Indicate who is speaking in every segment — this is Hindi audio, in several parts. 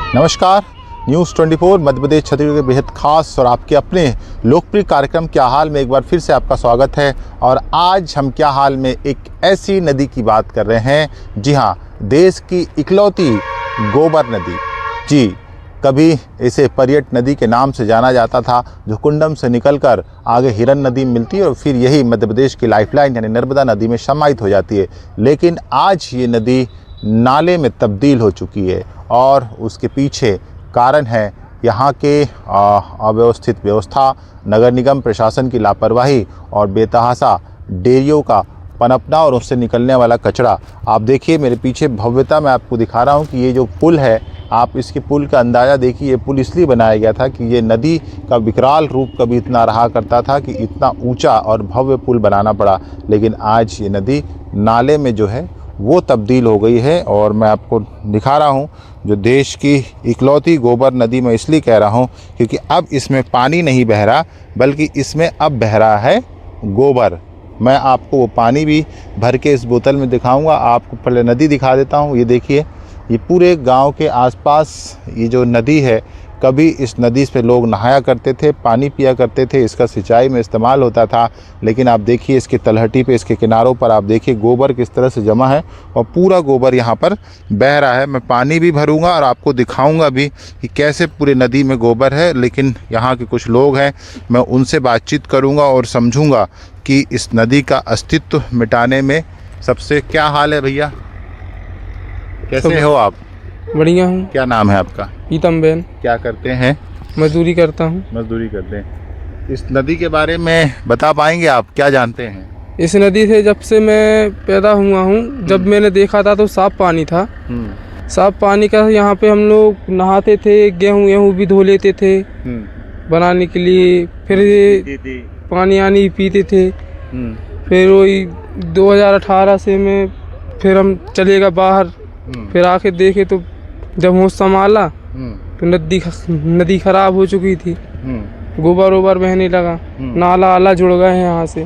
Speaker 1: नमस्कार, न्यूज़ 24 मध्य प्रदेश छत्तीसगढ़ के बेहद खास और आपके अपने लोकप्रिय कार्यक्रम क्या हाल में एक बार फिर से आपका स्वागत है। और आज हम क्या हाल में एक ऐसी नदी की बात कर रहे हैं, जी हाँ, देश की इकलौती गोबर नदी। जी, कभी इसे पर्यट नदी के नाम से जाना जाता था, जो कुंडम से निकलकर आगे हिरन नदी में मिलती है और फिर यही मध्य प्रदेश की लाइफलाइन यानी नर्मदा नदी में समाहित हो जाती है। लेकिन आज ये नदी नाले में तब्दील हो चुकी है और उसके पीछे कारण है यहाँ के अव्यवस्थित व्यवस्था, नगर निगम प्रशासन की लापरवाही और बेतहाशा डेयरियों का पनपना और उससे निकलने वाला कचरा। आप देखिए मेरे पीछे भव्यता मैं आपको दिखा रहा हूँ कि ये जो पुल है, आप इसके पुल का अंदाज़ा देखिए। ये पुल इसलिए बनाया गया था कि ये नदी का विकराल रूप कभी इतना रहा करता था कि इतना ऊंचा और भव्य पुल बनाना पड़ा। लेकिन आज ये नदी नाले में जो है वो तब्दील हो गई है। और मैं आपको दिखा रहा हूँ जो देश की इकलौती गोबर नदी, मैं इसलिए कह रहा हूँ क्योंकि अब इसमें पानी नहीं बह रहा, बल्कि इसमें अब बह रहा है गोबर। मैं आपको वो पानी भी भर के इस बोतल में दिखाऊंगा। आपको पहले नदी दिखा देता हूँ। ये देखिए, ये पूरे गांव के आसपास ये जो नदी है, कभी इस नदी पे लोग नहाया करते थे, पानी पिया करते थे, इसका सिंचाई में इस्तेमाल होता था। लेकिन आप देखिए इसके तलहटी पे, इसके किनारों पर आप देखिए गोबर किस तरह से जमा है और पूरा गोबर यहाँ पर बह रहा है। मैं पानी भी भरूंगा और आपको दिखाऊंगा भी कि कैसे पूरे नदी में गोबर है। लेकिन यहाँ के कुछ लोग हैं, मैं उनसे बातचीत करूँगा और समझूँगा कि इस नदी का अस्तित्व मिटाने में सबसे क्या हाल है। भैया कैसे हो आप?
Speaker 2: बढ़िया हूँ।
Speaker 1: क्या नाम है आपका?
Speaker 2: प्रीतम बेन।
Speaker 1: क्या करते हैं?
Speaker 2: मजदूरी करता हूँ।
Speaker 1: मजदूरी करते हैं। इस नदी के बारे में बता पाएंगे आप, क्या जानते हैं?
Speaker 2: इस नदी से जब से मैं पैदा हुआ हूँ, जब मैंने देखा था तो साफ पानी था। साफ पानी का यहाँ पे हम लोग नहाते थे, गेहूँ भी धो लेते थे बनाने के लिए। फिर पानी आनी पीते थे। फिर वही 2018 से में फिर हम चले गए बाहर। फिर आके देखे तो जब होश संभाला तो नदी खराब हो चुकी थी। गोबर ओबर बहने लगा, नाला आला जुड़ गए हैं यहाँ से।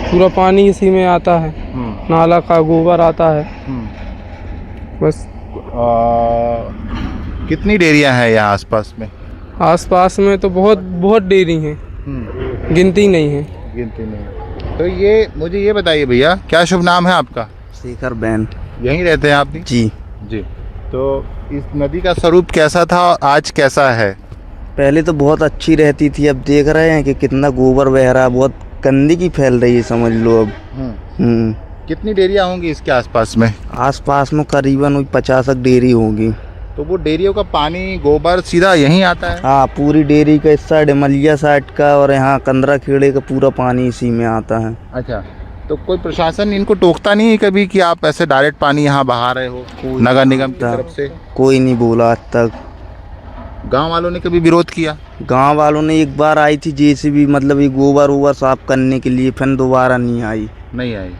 Speaker 2: पूरा पानी इसी में आता है, नाला का गोबर आता है। बस
Speaker 1: कितनी डेयरियां हैं यहाँ आसपास में?
Speaker 2: आसपास में तो बहुत डेयरी हैं, गिनती नहीं है।
Speaker 1: गिनती नहीं। तो ये मुझे ये बताइए भैया, क्या शुभ नाम है आपका?
Speaker 3: शेखर बेन।
Speaker 1: यहीं रहते हैं आप भी?
Speaker 3: जी
Speaker 1: जी। तो इस नदी का स्वरूप कैसा था और आज कैसा है?
Speaker 3: पहले तो बहुत अच्छी रहती थी, अब देख रहे हैं कि कितना गोबर बह रहा है, बहुत गंदगी फैल रही है, समझ लो अब।
Speaker 1: कितनी डेयरियां होंगी इसके आसपास में?
Speaker 3: आसपास में करीबन 50 डेयरी होगी।
Speaker 1: तो वो डेयरियों का पानी, गोबर सीधा यहीं आता है?
Speaker 3: हाँ, पूरी डेयरी का इस साइड, मलिया साइड का और यहाँ कंदरा खेड़े का पूरा पानी इसी में आता है।
Speaker 1: अच्छा, तो कोई प्रशासन इनको टोकता नहीं है कभी कि आप ऐसे डायरेक्ट पानी यहाँ बहा रहे हो नगर निगम की तरफ से?
Speaker 3: कोई नहीं बोला आज तक।
Speaker 1: गांव वालों ने कभी विरोध किया?
Speaker 3: गांव वालों ने एक बार आई थी जेसीबी, मतलब ये गोबर ओबर साफ करने के लिए, फिर दोबारा नहीं आई।
Speaker 1: नहीं आई,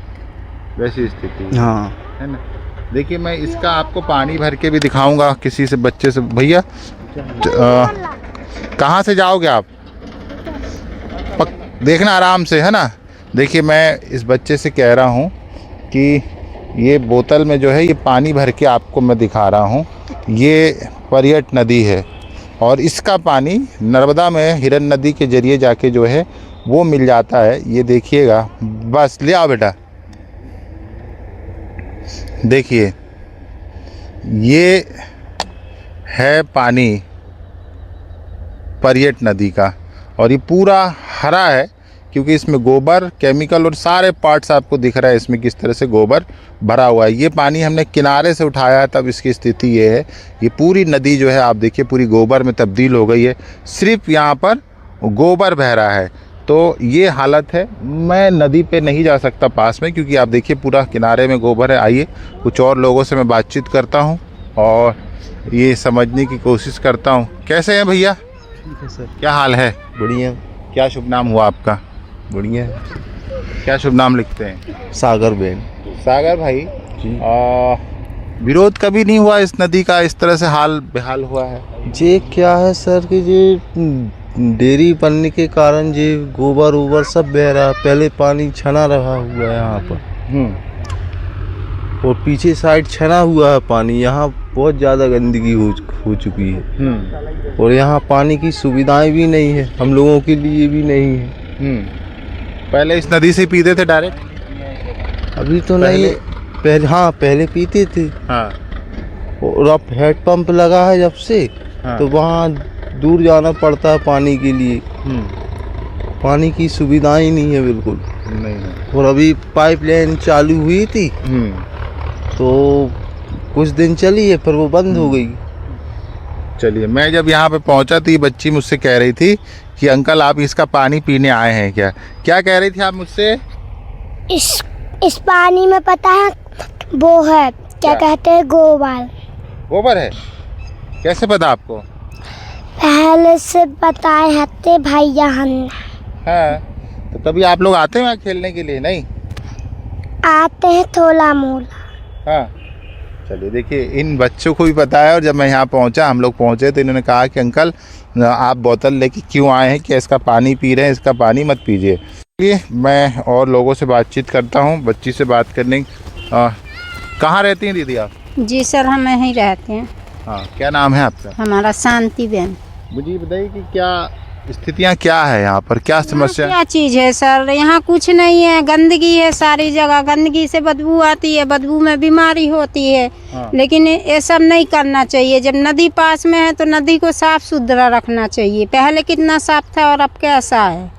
Speaker 1: वैसी स्थिति
Speaker 3: हाँ
Speaker 1: है ना। देखिए मैं इसका आपको पानी भर के भी दिखाऊंगा किसी से, बच्चे से। भैया कहाँ से जाओगे आप? देखना आराम से, है ना। देखिए मैं इस बच्चे से कह रहा हूँ कि ये बोतल में जो है ये पानी भर के आपको मैं दिखा रहा हूँ। ये पर्यट नदी है और इसका पानी नर्मदा में हिरन नदी के जरिए जाके जो है वो मिल जाता है। ये देखिएगा, बस ले आओ बेटा। देखिए ये है पानी पर्यट नदी का और ये पूरा हरा है क्योंकि इसमें गोबर, केमिकल और सारे पार्ट्स आपको दिख रहा है इसमें किस तरह से गोबर भरा हुआ है। ये पानी हमने किनारे से उठाया है, तब इसकी स्थिति ये है। ये पूरी नदी जो है आप देखिए पूरी गोबर में तब्दील हो गई है, सिर्फ यहाँ पर गोबर बह रहा है। तो ये हालत है। मैं नदी पे नहीं जा सकता पास में क्योंकि आप देखिए पूरा किनारे में गोबर है। आइए कुछ और लोगों से मैं बातचीत करता हूँ और ये समझने की कोशिश करता हूँ। कैसे हैं भैया?
Speaker 3: ठीक है सर।
Speaker 1: क्या हाल है?
Speaker 3: बढ़िया।
Speaker 1: क्या शुभ नाम हुआ आपका?
Speaker 3: बढ़िया।
Speaker 1: क्या शुभ नाम लिखते हैं?
Speaker 3: सागर बेन।
Speaker 1: सागर भाई जी, विरोध कभी नहीं हुआ इस नदी का, इस तरह से हाल बेहाल हुआ है?
Speaker 4: ये क्या है सर कि ये डेयरी बनने के कारण ये गोबर ओबर सब बह रहा है। पहले पानी छना रहा हुआ है यहाँ पर और पीछे साइड छना हुआ है पानी। यहाँ बहुत ज़्यादा गंदगी हो चुकी है। और यहाँ पानी की सुविधाएं भी नहीं है, हम लोगों के लिए भी नहीं है।
Speaker 1: पहले इस नदी से पीते थे डायरेक्ट?
Speaker 4: अभी तो नहीं, पहले हाँ पहले पीते थे।
Speaker 1: हाँ।
Speaker 4: और अब हेड पंप लगा है जब से,
Speaker 1: हाँ।
Speaker 4: तो वहाँ दूर जाना पड़ता है पानी के लिए। पानी की सुविधाएं नहीं है बिल्कुल
Speaker 1: नहीं।
Speaker 4: और अभी पाइपलाइन चालू हुई थी तो कुछ दिन चली है, फिर वो बंद हो गई।
Speaker 1: चलिए, मैं जब यहाँ पे पहुँचा थी बच्ची मुझसे कह रही थी कि अंकल आप इसका पानी पीने आए हैं क्या? क्या कह रही थी आप मुझसे?
Speaker 5: इस पानी में पता है वो है क्या कहते हैं, गोबर।
Speaker 1: गोबर है? कैसे पता आपको?
Speaker 5: पहले से बताए हते भैया हमने।
Speaker 1: हाँ, तो तभी आप लोग आते हैं वहाँ खेलने के लिए? नहीं
Speaker 5: आते हैं थोड़ा मोला।
Speaker 1: हाँ। चलिए, देखिए इन बच्चों को भी पता है। और जब मैं यहाँ पहुँचा, हम लोग पहुँचे तो इन्होंने कहा कि अंकल आप बोतल लेके क्यों आए हैं, कि इसका पानी पी रहे हैं, इसका पानी मत पीजिए। चलिए, मैं और लोगों से बातचीत करता हूँ। बच्ची से बात करने कहाँ रहती हैं दीदी आप?
Speaker 6: जी सर, हम यहीं रहते हैं।
Speaker 1: हाँ, क्या नाम है आपका?
Speaker 6: हमारा शांति बहन।
Speaker 1: मुझे बताइए कि क्या स्थितियाँ क्या है यहाँ पर, क्या समस्या?
Speaker 6: क्या चीज़ है सर, यहाँ कुछ नहीं है, गंदगी है सारी जगह। गंदगी से बदबू आती है, बदबू में बीमारी होती है।
Speaker 1: हाँ।
Speaker 6: लेकिन ये सब नहीं करना चाहिए। जब नदी पास में है तो नदी को साफ सुथरा रखना चाहिए। पहले कितना साफ था और अब कैसा है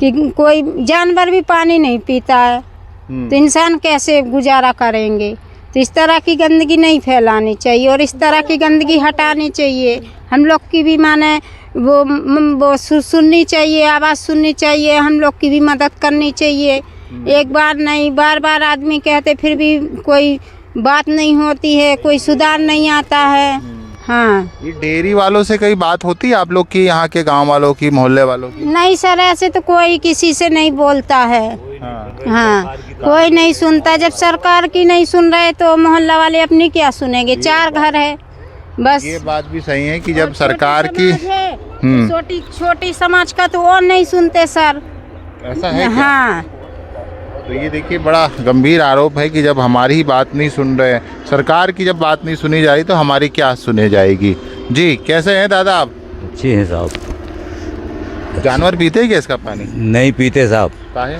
Speaker 6: कि कोई जानवर भी पानी नहीं पीता है, तो इंसान कैसे गुजारा करेंगे? तो इस तरह की गंदगी नहीं फैलानी चाहिए और इस तरह की गंदगी हटानी चाहिए। हम लोग की भी माने वो सुननी चाहिए, आवाज़ सुननी चाहिए, हम लोग की भी मदद करनी चाहिए। एक बार नहीं, बार बार आदमी कहते फिर भी कोई बात नहीं होती है, कोई सुधार नहीं आता है। हाँ,
Speaker 1: ये डेयरी वालों से कई बात होती है आप लोग की, यहाँ के गांव वालों की, मोहल्ले वालों की?
Speaker 6: नहीं सर, ऐसे तो कोई किसी से नहीं बोलता है। हाँ, कोई नहीं सुनता। जब सरकार की नहीं सुन रहे तो मोहल्ला वाले अपनी क्या सुनेंगे? 4 घर है बस।
Speaker 1: ये बात भी सही है कि जब सरकार की
Speaker 6: छोटी छोटी समाज का तो और नहीं सुनते सर।
Speaker 1: ऐसा है क्या?
Speaker 6: हाँ,
Speaker 1: तो ये देखिए, बड़ा गंभीर आरोप है कि जब हमारी ही बात नहीं सुन रहे, सरकार की जब बात नहीं सुनी जा रही तो हमारी क्या सुनी जाएगी? जी, कैसे हैं दादा आप?
Speaker 7: अच्छे हैं साहब।
Speaker 1: जानवर पीते हैं क्या इसका पानी?
Speaker 7: नहीं पीते साहब,
Speaker 1: काहे?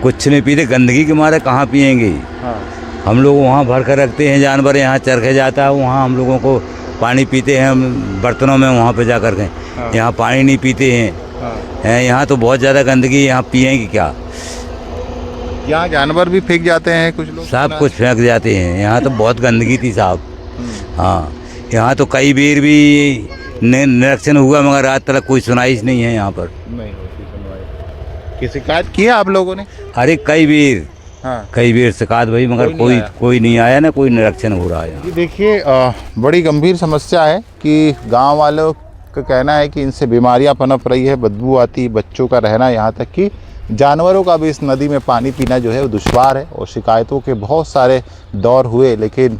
Speaker 7: कुछ नहीं पीते, गंदगी के मारे कहाँ पिएंगे।
Speaker 1: हाँ।
Speaker 7: हम लोग वहाँ भर कर रखते हैं, जानवर यहाँ चरखे जाता है, वहाँ हम लोगों को पानी पीते हैं हम बर्तनों में, वहाँ पे जा कर के।
Speaker 1: हाँ।
Speaker 7: यहाँ पानी नहीं पीते हैं।
Speaker 1: हाँ।
Speaker 7: यहाँ तो बहुत ज़्यादा गंदगी, यहाँ पिएंगे क्या?
Speaker 1: यहाँ जानवर भी फेंक जाते हैं कुछ लोग?
Speaker 7: सब कुछ फेंक जाते हैं। यहाँ तो बहुत गंदगी थी साहब। हाँ, यहाँ तो कई बार भी निरीक्षण हुआ मगर आज तक कोई सुनाई नहीं है यहाँ पर।
Speaker 1: नहीं होती सुनवाई। की शिकायत की है आप लोगों ने?
Speaker 7: अरे कई बार,
Speaker 1: हाँ,
Speaker 7: कई बार शिकायत भाई, मगर कोई नहीं आया ना, कोई निरीक्षण हो रहा है।
Speaker 1: ये देखिए, बड़ी गंभीर समस्या है कि गांव वालों का कहना है कि इनसे बीमारियां पनप रही है, बदबू आती, बच्चों का रहना, यहाँ तक कि जानवरों का भी इस नदी में पानी पीना जो है वो दुश्वार है। और शिकायतों के बहुत सारे दौर हुए, लेकिन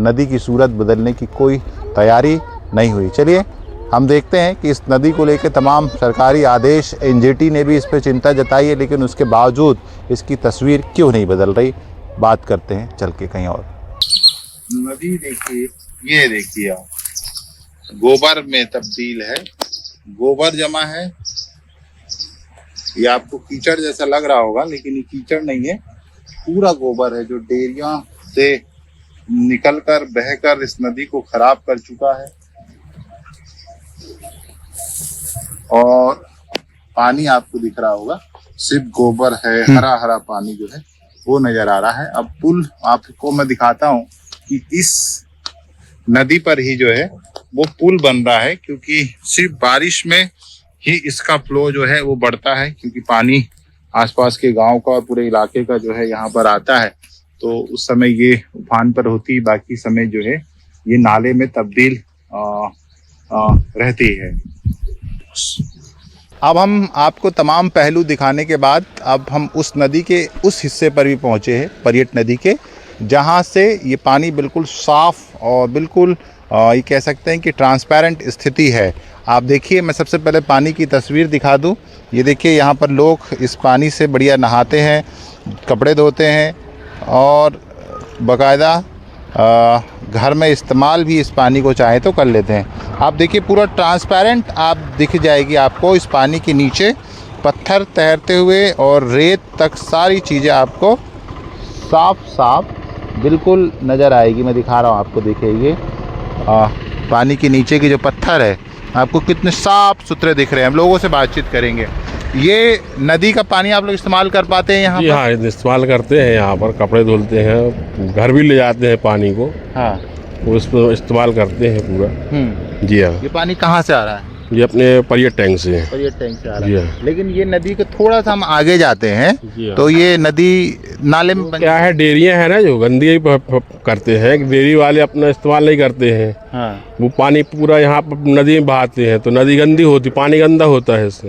Speaker 1: नदी की सूरत बदलने की कोई तैयारी नहीं हुई। चलिए, हम देखते हैं कि इस नदी को लेकर तमाम सरकारी आदेश, एनजीटी ने भी इस पर चिंता जताई है, लेकिन उसके बावजूद इसकी तस्वीर क्यों नहीं बदल रही। बात करते हैं चल के कहीं और। नदी देखिए, ये देखिए आप, गोबर में तब्दील है, गोबर जमा है। ये आपको कीचड़ जैसा लग रहा होगा, लेकिन ये कीचड़ नहीं है, पूरा गोबर है जो डेरिया से निकलकर बहकर इस नदी को खराब कर चुका है। और पानी आपको दिख रहा होगा, सिर्फ गोबर है, हरा हरा पानी जो है वो नजर आ रहा है। अब पुल आपको मैं दिखाता हूँ कि इस नदी पर ही जो है वो पुल बन रहा है, क्योंकि सिर्फ बारिश में ही इसका फ्लो जो है वो बढ़ता है, क्योंकि पानी आसपास के गांव का और पूरे इलाके का जो है यहाँ पर आता है, तो उस समय ये उफान पर होती, बाकी समय जो है ये नाले में तब्दील रहती है। अब हम आपको तमाम पहलू दिखाने के बाद अब हम उस नदी के उस हिस्से पर भी पहुँचे हैं, परियट नदी के, जहाँ से ये पानी बिल्कुल साफ और बिल्कुल ये कह सकते हैं कि ट्रांसपेरेंट स्थिति है। आप देखिए, मैं सबसे पहले पानी की तस्वीर दिखा दूं। ये देखिए, यहाँ पर लोग इस पानी से बढ़िया नहाते हैं, कपड़े धोते हैं और बाकायदा घर में इस्तेमाल भी इस पानी को चाहे तो कर लेते हैं। आप देखिए पूरा ट्रांसपेरेंट आप दिख जाएगी आपको इस पानी के नीचे पत्थर तैरते हुए और रेत तक सारी चीज़ें आपको साफ साफ बिल्कुल नज़र आएगी। मैं दिखा रहा हूँ आपको, देखिए ये पानी के नीचे के जो पत्थर है आपको कितने साफ सुथरे दिख रहे हैं। हम लोगों से बातचीत करेंगे। ये नदी का पानी आप लोग इस्तेमाल कर पाते हैं यहाँ पर?
Speaker 8: हाँ, इस्तेमाल करते हैं यहाँ पर, कपड़े धुलते हैं, घर भी ले जाते हैं पानी को।
Speaker 1: हाँ,
Speaker 8: उसको इस्तेमाल करते हैं पूरा। जी हाँ।
Speaker 1: ये पानी कहाँ से आ रहा है?
Speaker 8: ये अपने परियट टैंक से है।
Speaker 1: परियट टैंक से आ रहा
Speaker 8: जी
Speaker 1: है।
Speaker 8: हाँ।
Speaker 1: लेकिन ये नदी के थोड़ा सा हम आगे जाते हैं
Speaker 8: जी हाँ।
Speaker 1: तो ये नदी नाले में
Speaker 8: क्या है, डेयरियाँ हैं ना जो गंदगी करते हैं, डेयरी वाले अपना इस्तेमाल नहीं करते हैं।
Speaker 1: हाँ।
Speaker 8: वो पानी पूरा यहाँ पर नदी में बहाते हैं तो नदी गंदी होती, पानी गंदा होता है इससे।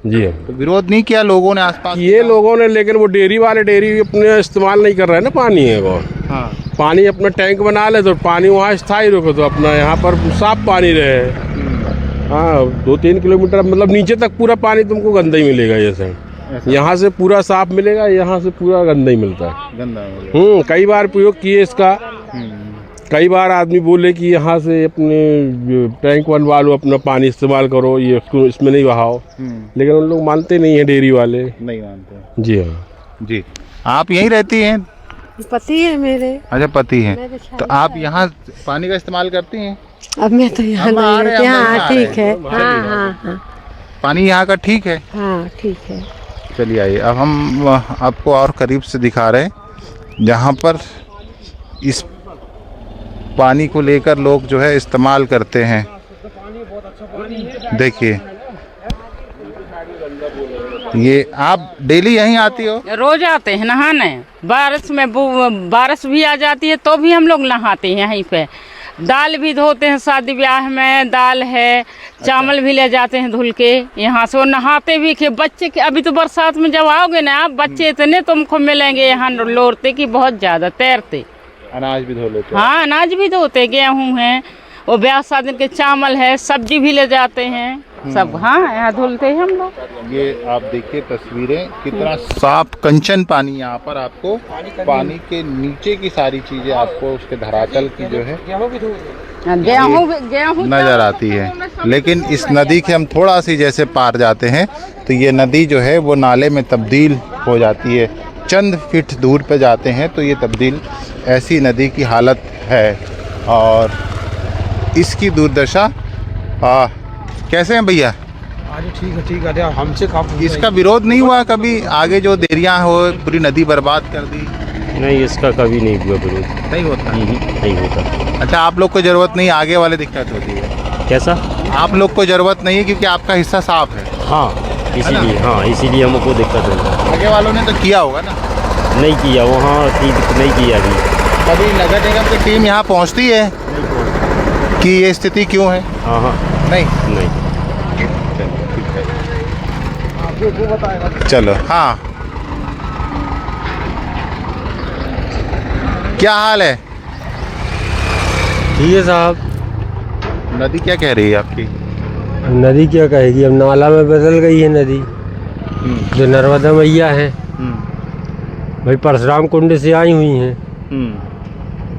Speaker 8: जी हाँ।
Speaker 1: तो विरोध नहीं किया लोगों ने आसपास?
Speaker 8: ये लोगों ने, लेकिन वो डेयरी वाले डेयरी अपने इस्तेमाल नहीं कर रहे हैं ना पानी है वो।
Speaker 1: हाँ।
Speaker 8: पानी अपना टैंक बना ले तो पानी वहाँ स्थायी रखो तो अपना यहाँ पर साफ पानी रहे। हाँ, 2-3 किलोमीटर मतलब नीचे तक पूरा पानी तुमको गंदा ही मिलेगा। ये सर यहाँ से पूरा साफ मिलेगा, यहाँ से पूरा गंदा ही मिलता है।
Speaker 1: गंदा।
Speaker 8: कई बार प्रयोग किए इसका। कई बार आदमी बोले कि यहाँ से अपने टैंक बनवा लो, अपना पानी इस्तेमाल करो, ये उसको इसमें नहीं बहाओ, लेकिन उन लोग मानते नहीं हैं, डेयरी वाले
Speaker 1: नहीं मानते।
Speaker 8: जी हाँ।
Speaker 1: जी, आप यहीं रहती हैं?
Speaker 9: पति है मेरे।
Speaker 1: अच्छा, पति हैं। तो आप यहाँ पानी का इस्तेमाल करती हैं?
Speaker 9: अब मैं तो यहाँ नहीं रहती। हाँ ठीक है। हाँ हाँ हाँ,
Speaker 1: पानी यहाँ का ठीक है?
Speaker 9: हाँ ठीक है।
Speaker 1: चलिए आइए, अब हम आपको और करीब से दिखा रहे हैं जहाँ पर इस पानी को लेकर लोग जो है इस्तेमाल करते हैं। देखिए ये आप डेली यहीं आती हो?
Speaker 10: रोज आते हैं नहाने। बारिश भी आ जाती है तो भी हम लोग नहाते हैं यहीं पे। दाल भी धोते हैं, शादी ब्याह में दाल है, चावल भी ले जाते हैं धुल के यहाँ से। वो नहाते भी के बच्चे के, अभी तो बरसात में जब आओगे ना आप, बच्चे इतने तुमको मिलेंगे यहाँ लोरते कि बहुत ज़्यादा तैरते।
Speaker 1: अनाज भी धो लेते?
Speaker 10: हाँ, अनाज भी धोते, गेहूँ है, वो ब्याह शादी के चावल है, सब्जी भी ले जाते हैं सब। हाँ, यहाँ धुलते हैं हम लोग।
Speaker 1: ये आप देखिए तस्वीरें, कितना साफ कंचन पानी यहाँ पर आपको, पानी के नीचे की सारी चीजें आपको उसके धरातल की जो है
Speaker 10: गेहूँ
Speaker 1: नजर आती है। लेकिन इस नदी के हम थोड़ा सी जैसे पार जाते हैं तो ये नदी जो है वो नाले में तब्दील हो जाती है। चंद फीट दूर पे जाते हैं तो ये तब्दील, ऐसी नदी की हालत है। और इसकी दुर्दशा कैसे हैं भैया?
Speaker 2: ठीक है। हमसे
Speaker 1: इसका विरोध नहीं हुआ कभी? आगे जो देरियाँ हो पूरी नदी बर्बाद कर दी?
Speaker 11: नहीं, इसका कभी नहीं हुआ विरोध।
Speaker 1: नहीं होता?
Speaker 11: नहीं होता।
Speaker 1: अच्छा, आप लोग को ज़रूरत नहीं, आगे वाले दिक्कत होती है?
Speaker 11: कैसा?
Speaker 1: आप लोग को ज़रूरत नहीं है क्योंकि आपका हिस्सा साफ है।
Speaker 11: हाँ, इसीलिए। हाँ, इसीलिए हमको दिक्कत है।
Speaker 1: आगे वालों ने तो किया होगा ना?
Speaker 11: नहीं किया, वहाँ नहीं किया अभी।
Speaker 1: कभी नगर निगम की टीम यहाँ पहुँचती है कि ये स्थिति क्यों है?
Speaker 11: हाँ। नहीं।
Speaker 1: चलो। हाँ, क्या हाल है?
Speaker 12: ठीक है साहब।
Speaker 1: नदी क्या कह रही है आपकी?
Speaker 12: नदी क्या कहेगी, अब नाला में बदल गई है नदी। जो नर्मदा मैया है भाई, परशुराम कुंड से आई हुई हैं।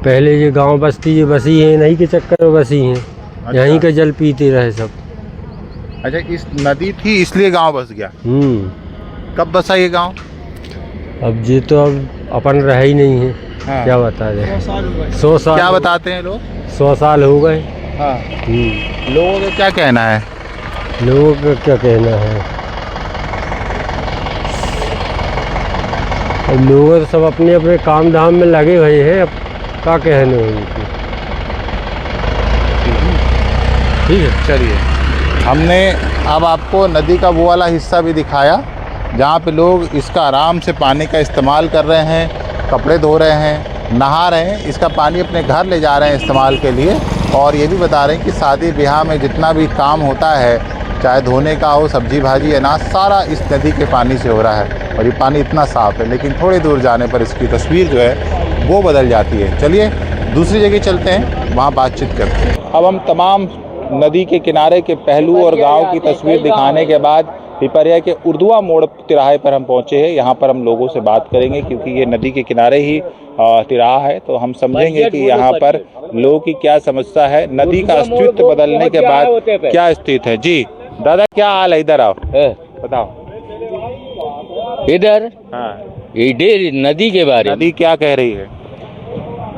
Speaker 12: पहले ये गांव बस्ती ये बसी है, नहीं के चक्कर में बसी हैं।
Speaker 1: अच्छा।
Speaker 12: यहीं का जल पीते रहे सब।
Speaker 1: अच्छा, इस नदी थी इसलिए गांव बस गया? कब बसा ये गांव?
Speaker 12: अब ये तो अब अपन रह ही नहीं है।
Speaker 1: हाँ।
Speaker 12: क्या बता रहे? 100 साल।
Speaker 1: क्या बताते हैं लोग?
Speaker 12: 100 साल हो गए।
Speaker 1: हाँ। लोगों का क्या कहना है?
Speaker 12: लोगों का क्या कहना है? अब लोग तो सब अपने अपने काम धाम में लगे हुए हैं। अब क्या कहने उनकी।
Speaker 1: ठीक है, चलिए। हमने अब आपको नदी का वो वाला हिस्सा भी दिखाया जहाँ पे लोग इसका आराम से पानी का इस्तेमाल कर रहे हैं, कपड़े धो रहे हैं, नहा रहे हैं, इसका पानी अपने घर ले जा रहे हैं इस्तेमाल के लिए। और ये भी बता रहे हैं कि शादी ब्याह में जितना भी काम होता है, चाहे धोने का हो, सब्जी भाजी, अनाज, सारा इस नदी के पानी से हो रहा है। और ये पानी इतना साफ़ है, लेकिन थोड़ी दूर जाने पर इसकी तस्वीर जो है वो बदल जाती है। चलिए दूसरी जगह चलते हैं, वहाँ बातचीत करते हैं। अब हम तमाम नदी के किनारे के पहलू और गांव की तस्वीर दिखाने के बाद पिपरिया के उर्दुआ मोड़ तिराहे पर हम पहुंचे हैं। यहाँ पर हम लोगों से बात करेंगे क्योंकि ये नदी के किनारे ही तिराहा है, तो हम समझेंगे कि यहाँ पर लोगों की क्या समस्या है, नदी का अस्तित्व बदलने के बाद क्या स्थिति है। जी दादा क्या हाल है, इधर आओ बताओ।
Speaker 13: इधर
Speaker 1: हाँ
Speaker 13: नदी के बारे में
Speaker 1: नदी क्या कह रही है?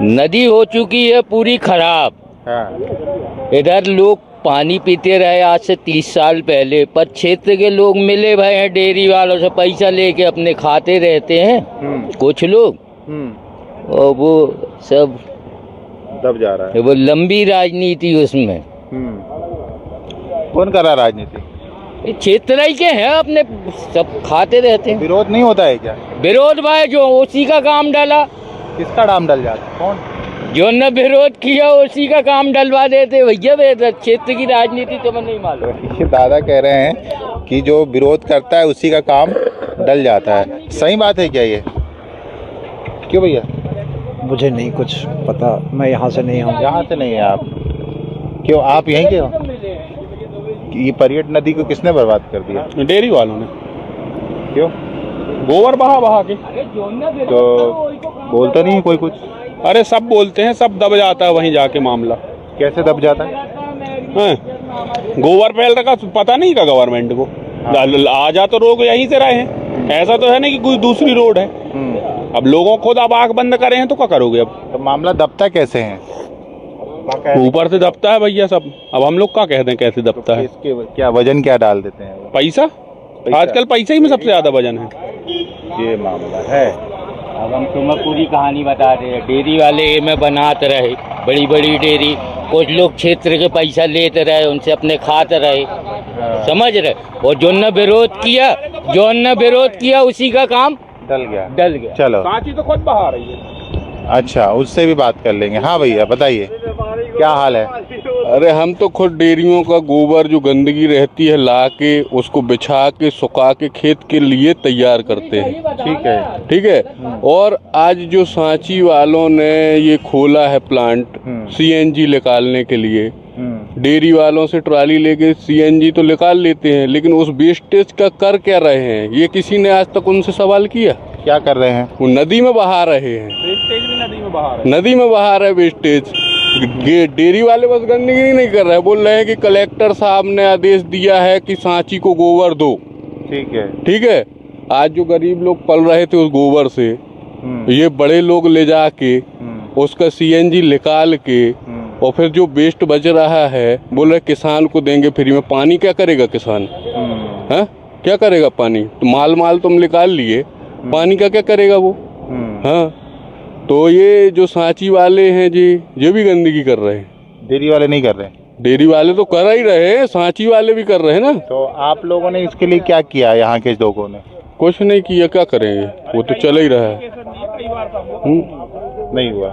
Speaker 13: नदी हो चुकी है पूरी खराब।
Speaker 1: हाँ
Speaker 13: इधर लोग पानी पीते रहे आज से 30 साल पहले, पर क्षेत्र के लोग मिले भाई हैं डेयरी वालों से पैसा लेके अपने खाते रहते हैं कुछ लोग, और वो सब
Speaker 1: दब जा रहा है।
Speaker 13: वो लंबी राजनीति उसमें।
Speaker 1: कौन कर रहा राजनीति?
Speaker 13: ये क्षेत्र ही के हैं, अपने सब खाते रहते हैं।
Speaker 1: विरोध नहीं होता है क्या?
Speaker 13: विरोध भाई जो उसी का काम डाला।
Speaker 1: किसका नाम डल जाता है? कौन
Speaker 13: जो न विरोध किया उसी का काम डलवा देते भैया। क्षेत्र की राजनीति तो मैं नहीं मालूम।
Speaker 1: ये दादा कह रहे हैं कि जो विरोध करता है उसी का काम डल जाता है। सही बात है क्या ये? क्यों भैया?
Speaker 14: मुझे नहीं कुछ पता, मैं यहाँ से नहीं हूँ।
Speaker 1: यहाँ से नहीं है आप? क्यों आप यहीं के हो? ये पर्यटन नदी को किसने बर्बाद कर दिया?
Speaker 8: डेयरी वालों ने।
Speaker 1: क्यों?
Speaker 8: गोबर बहा के।
Speaker 1: तो बोलता नहीं है कोई कुछ?
Speaker 8: अरे सब बोलते हैं, सब दब जाता है वहीं जाके मामला।
Speaker 1: कैसे दब जाता है?
Speaker 8: गोबर फैल रखा, पता नहीं का गवर्नमेंट को। आ जा तो रोग यहीं से रहे हैं, ऐसा तो है नहीं कि कोई दूसरी रोड है। अब लोगों खुद अब आंख बंद करे हैं तो क्या करोगे? अब
Speaker 1: तो मामला दबता कैसे है?
Speaker 8: ऊपर से दबता है भैया सब। अब हम लोग क्या कहते हैं कैसे दबता है?
Speaker 1: इसके क्या वजन क्या डाल देते हैं?
Speaker 8: पैसा। आजकल पैसे ही में सबसे ज्यादा वजन है।
Speaker 1: ये मामला है।
Speaker 13: अब हम तुम्हें पूरी कहानी बता रहे हैं। डेयरी वाले में बनाते रहे बड़ी बड़ी डेयरी, कुछ लोग क्षेत्र के पैसा लेते रहे, उनसे अपने खाते रहे, समझ रहे। और जो न विरोध किया उसी का काम
Speaker 1: डल गया। चलो
Speaker 8: सांची तो खुद बहा रही है।
Speaker 1: अच्छा उससे भी बात कर लेंगे। हाँ भैया बताइए क्या हाल है?
Speaker 8: अरे हम तो खुद डेयरियों का गोबर जो गंदगी रहती है ला के उसको बिछा के सुखा के खेत के लिए तैयार करते हैं। ठीक है। और आज जो सांची वालों ने ये खोला है प्लांट सीएनजी निकालने के लिए, डेयरी वालों से ट्राली लेके सीएनजी तो निकाल लेते हैं, लेकिन उस वेस्टेज का कर क्या रहे हैं ये किसी ने आज तक उनसे सवाल किया?
Speaker 1: क्या कर रहे हैं?
Speaker 8: वो नदी में बहा रहे हैं। वेस्टेज भी नदी में बहा रहे वेस्टेज। डेयरी वाले बस गंदगी नहीं कर रहे हैं, बोल रहे हैं कि कलेक्टर साहब ने आदेश दिया है कि सांची को गोबर दो। ठीक है। आज जो गरीब लोग पल रहे थे उस गोबर से, ये बड़े लोग ले जाके उसका सीएनजी निकाल के और फिर जो वेस्ट बच रहा है बोल रहे किसान को देंगे फ्री में। पानी क्या करेगा किसान? है क्या करेगा पानी? तो माल तुम निकाल लिए, पानी का क्या करेगा वो? हाँ तो ये जो सांची वाले हैं जी ये भी गंदगी कर रहे हैं।
Speaker 1: डेयरी वाले नहीं कर रहे?
Speaker 8: डेयरी वाले तो कर ही रहे हैं, सांची वाले भी कर रहे हैं ना।
Speaker 1: तो आप लोगों ने इसके लिए क्या किया? यहाँ के लोगों ने
Speaker 8: कुछ नहीं किया, क्या करेंगे? वो तो चल ही रहा है।
Speaker 1: नहीं हुआ।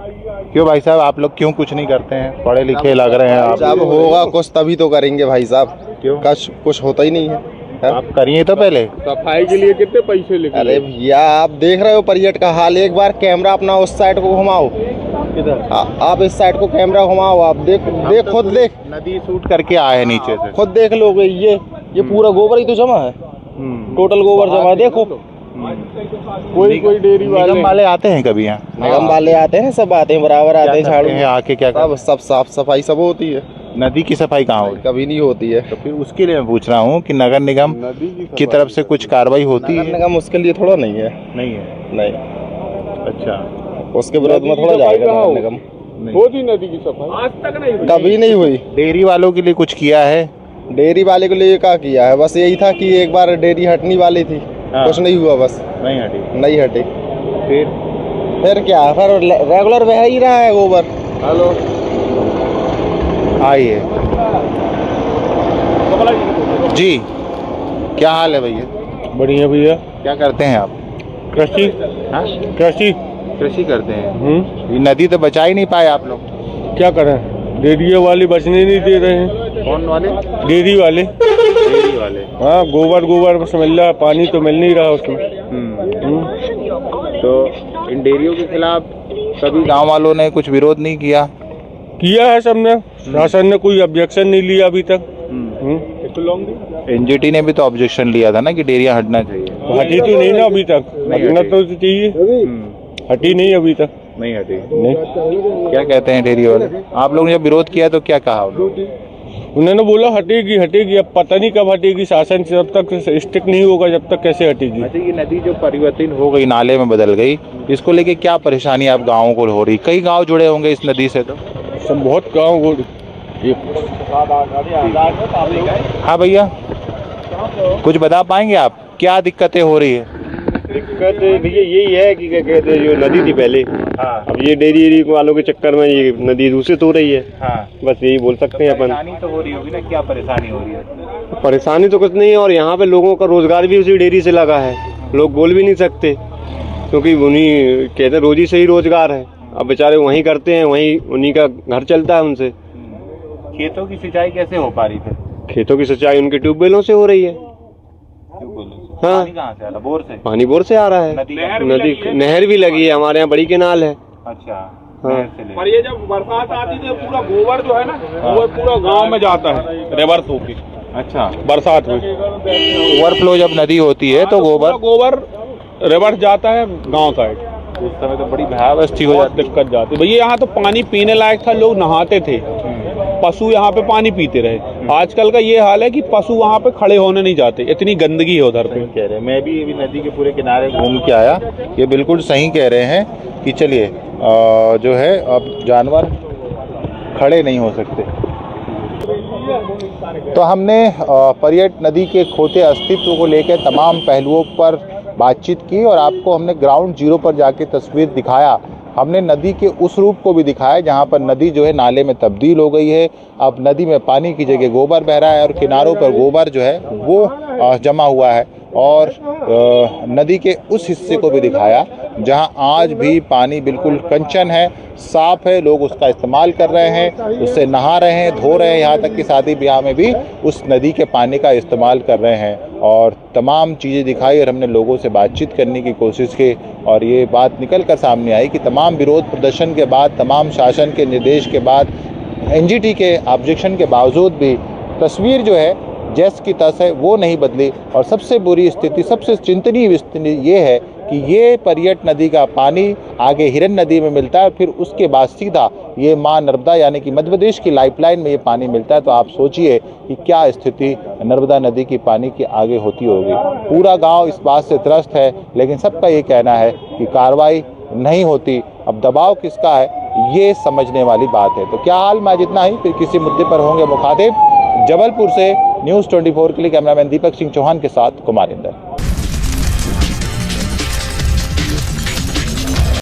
Speaker 1: क्यों भाई साहब आप लोग क्यों कुछ नहीं करते हैं? पढ़े लिखे लग रहे हैं आप।
Speaker 4: जब होगा कुछ तभी तो करेंगे भाई साहब। क्यों? कुछ होता ही नहीं है।
Speaker 1: आप करिए तो पहले।
Speaker 8: सफाई के लिए कितने पैसे लेंगे?
Speaker 4: अरे भैया आप देख रहे हो पर्यटक का हाल। एक बार कैमरा अपना उस साइड को घुमाओ।
Speaker 1: किधर?
Speaker 4: आप इस साइड को कैमरा घुमाओ। आप देख खुद देख।
Speaker 1: नदी शूट करके आए हैं नीचे से।
Speaker 4: खुद देख लोगे। ये पूरा गोबर ही तो जमा है। टोटल गोबर जमा है। देखो
Speaker 8: कोई डेयरी
Speaker 1: वाले आते हैं कभी यहाँ?
Speaker 4: निगम वाले आते हैं, सब आते हैं, बराबर आते हैं। झाड़ू
Speaker 1: आके क्या
Speaker 4: सब साफ सफाई सब होती है।
Speaker 1: नदी की सफाई कहाँ होती?
Speaker 4: कभी नहीं होती है।
Speaker 1: तो फिर उसके लिए मैं पूछ रहा हूँ कि नगर निगम की तरफ से कुछ कार्रवाई होती है?
Speaker 4: नगर निगम उसके लिए थोड़ा नहीं है। नहीं।
Speaker 1: अच्छा
Speaker 4: उसके विरोध में थोड़ा जाएगा नगर निगम।
Speaker 8: होती नदी की सफाई आज तक नहीं हुई।
Speaker 4: कभी नहीं हुई।
Speaker 1: डेयरी वालों के लिए कुछ किया है?
Speaker 4: डेयरी वाले के लिए क्या किया है? बस यही था कि एक बार डेयरी हटने वाली थी। कुछ नहीं हुआ। बस नहीं हटी। फिर क्या? फिर रेगुलर बह ही रहा है गोबर।
Speaker 1: हेलो आइए जी, क्या हाल है भैया?
Speaker 12: बढ़िया भैया।
Speaker 1: क्या करते हैं आप?
Speaker 12: कृषि।
Speaker 1: कृषि करते हैं। ये नदी तो बचा ही नहीं पाए आप लोग।
Speaker 12: क्या करें, डेयरी वाले बचने नहीं दे रहे हैं।
Speaker 1: कौन वाले?
Speaker 12: डेयरी वाले। हाँ गोबर बस मिल रहा है, पानी तो मिल नहीं रहा उसमें।
Speaker 1: तो इन डेयरियों के खिलाफ सभी गांव वालों ने कुछ विरोध नहीं किया?
Speaker 12: किया है सबने। शासन ने कोई ऑब्जेक्शन नहीं लिया अभी तक।
Speaker 1: एनजीटी ने भी तो ऑब्जेक्शन लिया था ना कि डेयरियां हटना चाहिए।
Speaker 8: हटी तो नहीं ना अभी तक, हटना तो चाहिए। हटी नहीं अभी तक,
Speaker 1: नहीं हटी।
Speaker 8: नहीं।
Speaker 1: क्या कहते हैं डेयरी वाले? आप लोगों ने जब विरोध किया तो क्या कहा
Speaker 8: उन्होंने? बोला हटेगी हटेगी, अब पता नहीं कब हटेगी। शासन जब तक स्टिक नहीं होगा जब तक कैसे हटेगी।
Speaker 1: अच्छा, ये नदी जो परिवर्तित हो गई, नाले में बदल गई, इसको लेके क्या परेशानी आप गाँवों को हो रही? कई गाँव जुड़े होंगे इस नदी से तो।
Speaker 8: सब बहुत गाँव।
Speaker 1: हाँ भैया, कुछ बता पाएंगे आप क्या दिक्कतें हो रही है?
Speaker 11: दिक्कत भैया यही है कि क्या कहते हैं, जो नदी थी पहले, अब ये डेयरी वालों के चक्कर में ये नदी दूषित हो रही है। बस यही बोल सकते हैं अपन।
Speaker 1: परेशानी तो हो रही होगी ना, क्या परेशानी हो रही है?
Speaker 11: परेशानी तो कुछ नहीं है, और यहाँ पे लोगों का रोजगार भी उसी डेयरी से लगा है। लोग बोल भी नहीं सकते क्योंकि उन्हीं कहते हैं रोजी से ही रोजगार है। अब बेचारे वहीं करते हैं, वहीं उन्हीं का घर चलता है उनसे।
Speaker 1: खेतों की सिंचाई कैसे हो पा रही है?
Speaker 11: खेतों की सिंचाई उनके ट्यूबवेलों से हो रही है। हाँ,
Speaker 1: पानी कहाँ से आ रहा? बोर से?
Speaker 11: पानी बोर से आ रहा है। नदी नहर भी लगी है, हमारे यहाँ बड़ी केनाल है।
Speaker 1: अच्छा।
Speaker 11: हाँ।
Speaker 8: पर ये जब बरसात आती है पूरा गोबर जो है ना, वो पूरा गांव में जाता है रिवर्स होके।
Speaker 1: अच्छा,
Speaker 8: बरसात में
Speaker 1: ओवरफ्लो जब नदी होती है तो
Speaker 8: गोबर रिवर्स जाता है गांव साइड।
Speaker 1: उस समय तो बड़ी भयावस्थी हो जाती,
Speaker 8: दिक्कत जाती। भैया यहाँ तो पानी पीने लायक था, लोग नहाते थे, पशु यहाँ पे पानी पीते रहे। आजकल का ये हाल है कि पशु वहाँ पे खड़े होने नहीं जाते, इतनी गंदगी है उधर पे।
Speaker 1: कह रहे, मैं भी अभी नदी के पूरे किनारे घूम के आया, ये बिल्कुल सही कह रहे हैं कि चलिए जो है अब जानवर खड़े नहीं हो सकते। तो हमने पर्यट नदी के खोते अस्तित्व को लेकर तमाम पहलुओं पर बातचीत की और आपको हमने ग्राउंड जीरो पर जाके तस्वीर दिखाया। हमने नदी के उस रूप को भी दिखाया जहाँ पर नदी जो है नाले में तब्दील हो गई है। अब नदी में पानी की जगह गोबर बह रहा है और किनारों पर गोबर जो है वो जमा हुआ है। और नदी के उस हिस्से को भी दिखाया जहाँ आज भी पानी बिल्कुल कंचन है, साफ़ है, लोग उसका इस्तेमाल कर रहे हैं, उससे नहा रहे हैं, धो रहे हैं, यहाँ तक कि शादी ब्याह में भी उस नदी के पानी का इस्तेमाल कर रहे हैं। और तमाम चीज़ें दिखाई और हमने लोगों से बातचीत करने की कोशिश की और ये बात निकल कर सामने आई कि तमाम विरोध प्रदर्शन के बाद, तमाम शासन के निर्देश के बाद, एनजीटी के ऑब्जेक्शन के बावजूद भी तस्वीर जो है जैस की तस है वो नहीं बदली। और सबसे बुरी स्थिति, सबसे चिंतनीय स्थिति ये है कि ये पर्यट नदी का पानी आगे हिरन नदी में मिलता है, फिर उसके बाद सीधा ये माँ नर्मदा यानी कि मध्य प्रदेश की लाइफलाइन में ये पानी मिलता है। तो आप सोचिए कि क्या स्थिति नर्मदा नदी की पानी की आगे होती होगी। पूरा गांव इस बात से त्रस्त है, लेकिन सबका ये कहना है कि कार्रवाई नहीं होती। अब दबाव किसका है ये समझने वाली बात है। तो क्या हाल में आज इतना ही, फिर किसी मुद्दे पर होंगे मुखातिब। जबलपुर से न्यूज़ 24 के लिए कैमरामैन दीपक सिंह चौहान के साथ कुमार इंदर।